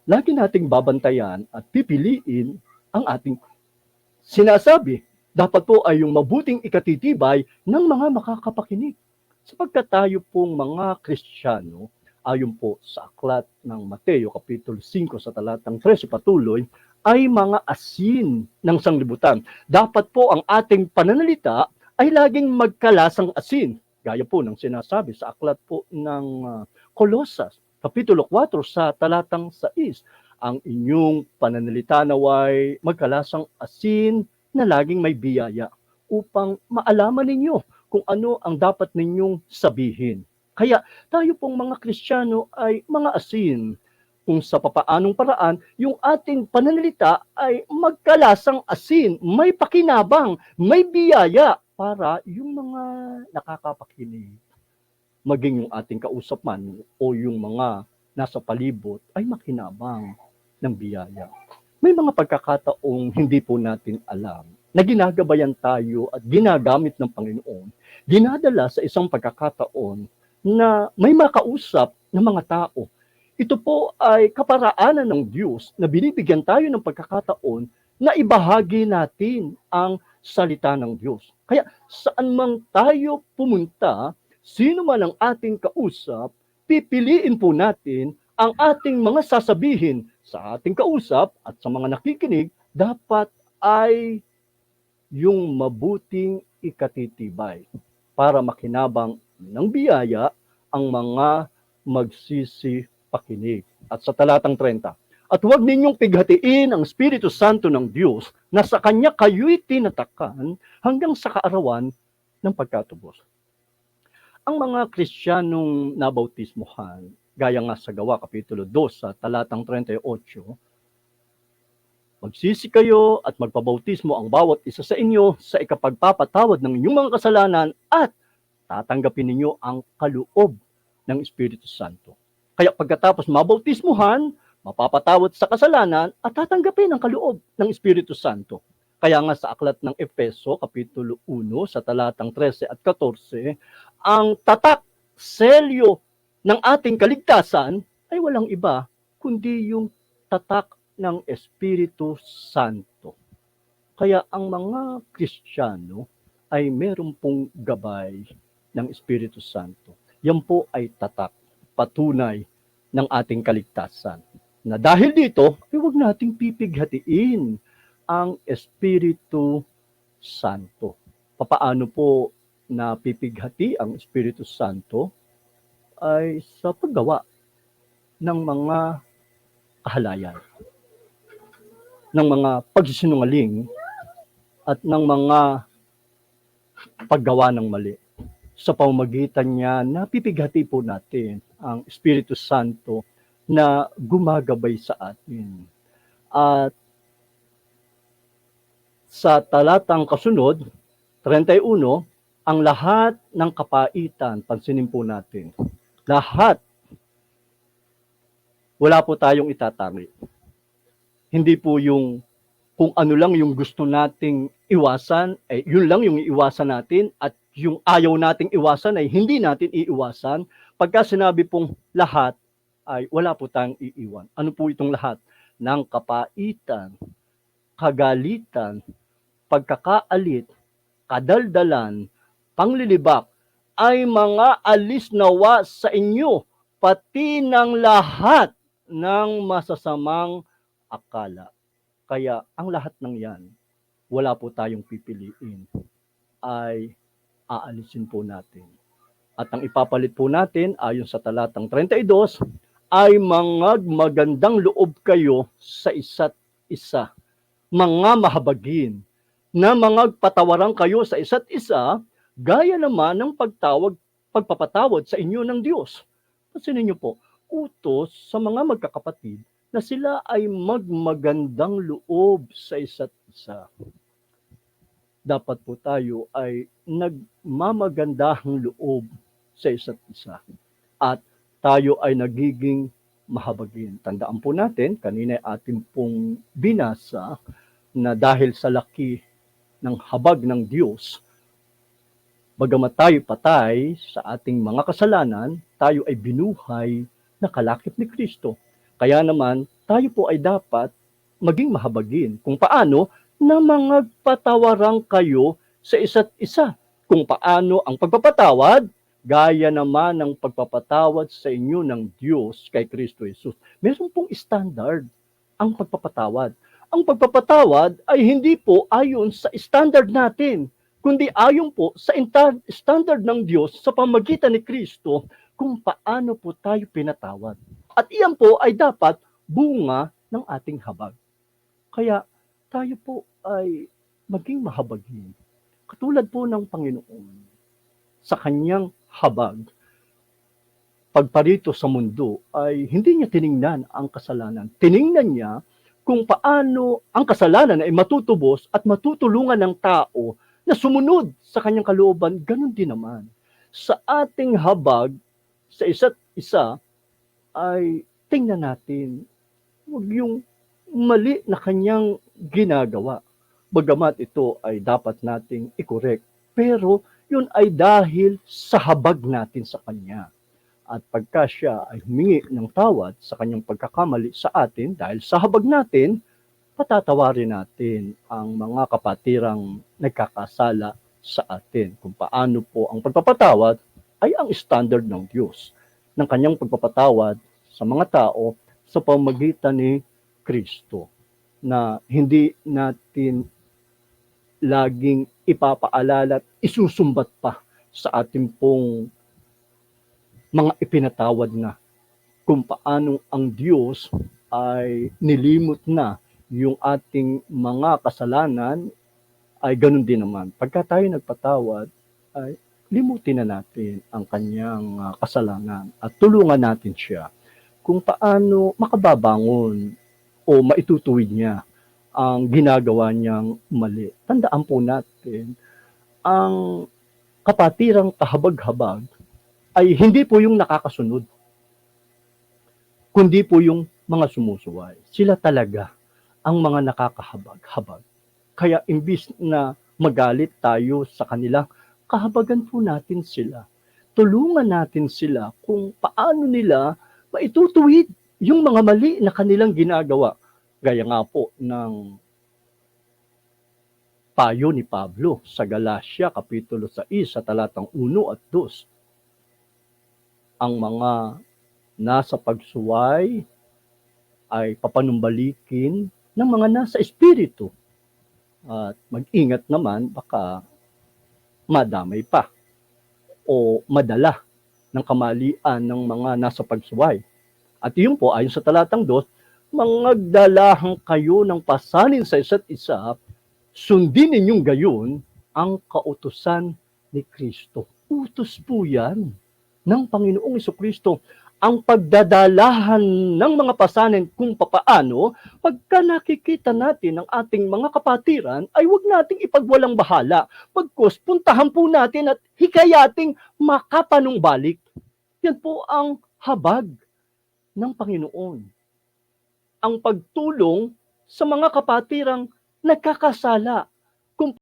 lagi nating babantayan at pipiliin ang ating sinasabi. Dapat po ay yung mabuting ikatitibay ng mga makakapakinig. Sapagkat tayo pong mga Kristiyano, ayon po sa aklat ng Mateo Kapitulo 5 sa talatang 13 patuloy, ay mga asin ng sanglibutan. Dapat po ang ating pananalita ay laging magkalasang asin. Gaya po ng sinasabi sa aklat po ng Kolosas, Kapitulo 4 sa talatang 6, ang inyong pananalita naway magkalasang asin na laging may biyaya upang maalaman ninyo kung ano ang dapat ninyong sabihin. Kaya tayo pong mga Kristiyano ay mga asin kung sa papaanong paraan yung ating pananalita ay magkalasang asin, may pakinabang, may biyaya para yung mga nakakapakinig, maging yung ating kausap man o yung mga nasa palibot ay makinabang ng biyaya. May mga pagkakataong hindi po natin alam na ginagabayan tayo at ginagamit ng Panginoon, dinadala sa isang pagkakataon na may makausap ng mga tao. Ito po ay kaparaanan ng Diyos na binibigyan tayo ng pagkakataon na ibahagi natin ang salita ng Diyos. Kaya saan man tayo pumunta, sino man ang ating kausap, pipiliin po natin ang ating mga sasabihin sa ating kausap at sa mga nakikinig, dapat ay yung mabuting ikatitibay para makinabang ng biyaya ang mga magsisipakinig. At sa talatang 30, at huwag ninyong pighatiin ang Espiritu Santo ng Diyos na sa Kanya kayo'y tinatakan hanggang sa kaarawan ng pagkatubos. Ang mga Kristiyanong nabautismohan, gaya nga sa Gawa Kapitulo 2 sa talatang 38, magsisi kayo at magpabautismo ang bawat isa sa inyo sa ikapagpapatawad ng inyong mga kasalanan at tatanggapin ninyo ang kaloob ng Espiritu Santo. Kaya pagkatapos mabautismuhan, mapapatawad sa kasalanan at tatanggapin ang kaloob ng Espiritu Santo. Kaya nga sa aklat ng Efeso, Kapitulo 1, sa talatang 13 at 14, ang tatak, selyo ng ating kaligtasan ay walang iba kundi yung tatak ng Espiritu Santo. Kaya ang mga Kristiyano ay meron pong gabay ng Espiritu Santo. Yan po ay tatak, patunay ng ating kaligtasan. Na dahil dito, ay huwag nating pipighatiin ang Espiritu Santo. Papaano po na pipighati ang Espiritu Santo? Ay sa paggawa ng mga kahalayan, ng mga pagsisinungaling at ng mga paggawa ng mali. Sa pamamagitan niya, napipighati po natin ang Espiritu Santo na gumagabay sa atin. At sa talatang kasunod, 31, ang lahat ng kapaitan, pansinin po natin, lahat, wala po tayong itatangi. Hindi po yung kung ano lang yung gusto nating iwasan, ay yun lang yung iiwasan natin at yung ayaw nating iwasan ay hindi natin iiwasan. Pagka sinabi pong lahat, ay wala po tayong iiwan. Ano po itong lahat? Ng kapaitan, kagalitan, pagkakaalit, kadaldalan, panglilibak, ay mga alis nawa sa inyo, pati ng lahat ng masasamang akala. Kaya ang lahat ng yan, wala po tayong pipiliin, ay aalisin po natin. At ang ipapalit po natin, ayon sa talatang 32, ay mga magandang loob kayo sa isa't isa, mga mahabagin, na mga patawaran kayo sa isa't isa, gaya naman ng pagpapatawad sa inyo ng Diyos. Pansinin niyo po, utos sa mga magkakapatid na sila ay magmagandang loob sa isa't isa. Dapat po tayo ay nagmamagandahang loob sa isa't isa. At tayo ay nagiging mahabagin. Tandaan po natin, kanina ating pong binasa na dahil sa laki ng habag ng Diyos, bagamat tayo patay sa ating mga kasalanan, tayo ay binuhay na kalakip ni Kristo. Kaya naman, tayo po ay dapat maging mahabagin kung paano na mga patawaran kayo sa isa't isa. Kung paano ang pagpapatawad, gaya naman ng pagpapatawad sa inyo ng Diyos kay Kristo Jesus. Meron pong standard ang pagpapatawad. Ang pagpapatawad ay hindi po ayon sa standard natin, kundi ayon po sa standard ng Diyos sa pamagitan ni Kristo kung paano po tayo pinatawad. At iyan po ay dapat bunga ng ating habag. Kaya tayo po ay maging mahabagin. Katulad po ng Panginoon sa kanyang habag, pagparito sa mundo ay hindi niya tiningnan ang kasalanan. Tiningnan niya kung paano ang kasalanan ay matutubos at matutulungan ng tao na sumunod sa kanyang kalooban. Ganon din naman. Sa ating habag sa isa't isa ay tingnan natin huwag yung mali na kanyang ginagawa. Bagamat ito ay dapat nating i-correct. Pero yun ay dahil sa habag natin sa kanya. At pagka siya ay humingi ng tawad sa kanyang pagkakamali sa atin, dahil sa habag natin, patatawarin natin ang mga kapatirang nagkakasala sa atin. Kung paano po ang pagpapatawad ay ang standard ng Diyos, ng kanyang pagpapatawad sa mga tao sa pamamagitan ni Kristo, na hindi natin laging ipapaalala at isusumbat pa sa ating pong mga ipinatawad na, kung paano ang Diyos ay nilimot na yung ating mga kasalanan, ay ganun din naman. Pagka tayo nagpatawad, ay limutin na natin ang kanyang kasalanan at tulungan natin siya kung paano makababangon o maitutuwid niya ang ginagawa niyang mali. Tandaan po natin, ang kapatirang kahabag-habag ay hindi po yung nakakasunod, kundi po yung mga sumusuway. Sila talaga ang mga nakakahabag-habag. Kaya imbis na magalit tayo sa kanila, kahabagan po natin sila. Tulungan natin sila kung paano nila maitutuwid yung mga mali na kanilang ginagawa. Gaya nga po ng payo ni Pablo sa Galacia, Kapitulo 6, sa talatang 1 at 2. Ang mga nasa pagsuway ay papanumbalikin ng mga nasa espiritu. At mag-ingat naman, baka madamay pa o madala ng kamalian ng mga nasa pagsuway. At iyon po, ayon sa talatang 2, magdalahan kayo ng pasanin sa isa't isa, sundin ninyong gayon ang kautusan ni Kristo. Utos po yan ng Panginoong Jesucristo. Ang pagdadalahan ng mga pasanin kung papaano, pagka nakikita natin ang ating mga kapatiran, ay huwag nating ipagwalang bahala. Pagkos, puntahan po natin at hikayating makapanumbalik. Yan po ang habag ng Panginoon. Ang pagtulong sa mga kapatirang nagkakasala. Kung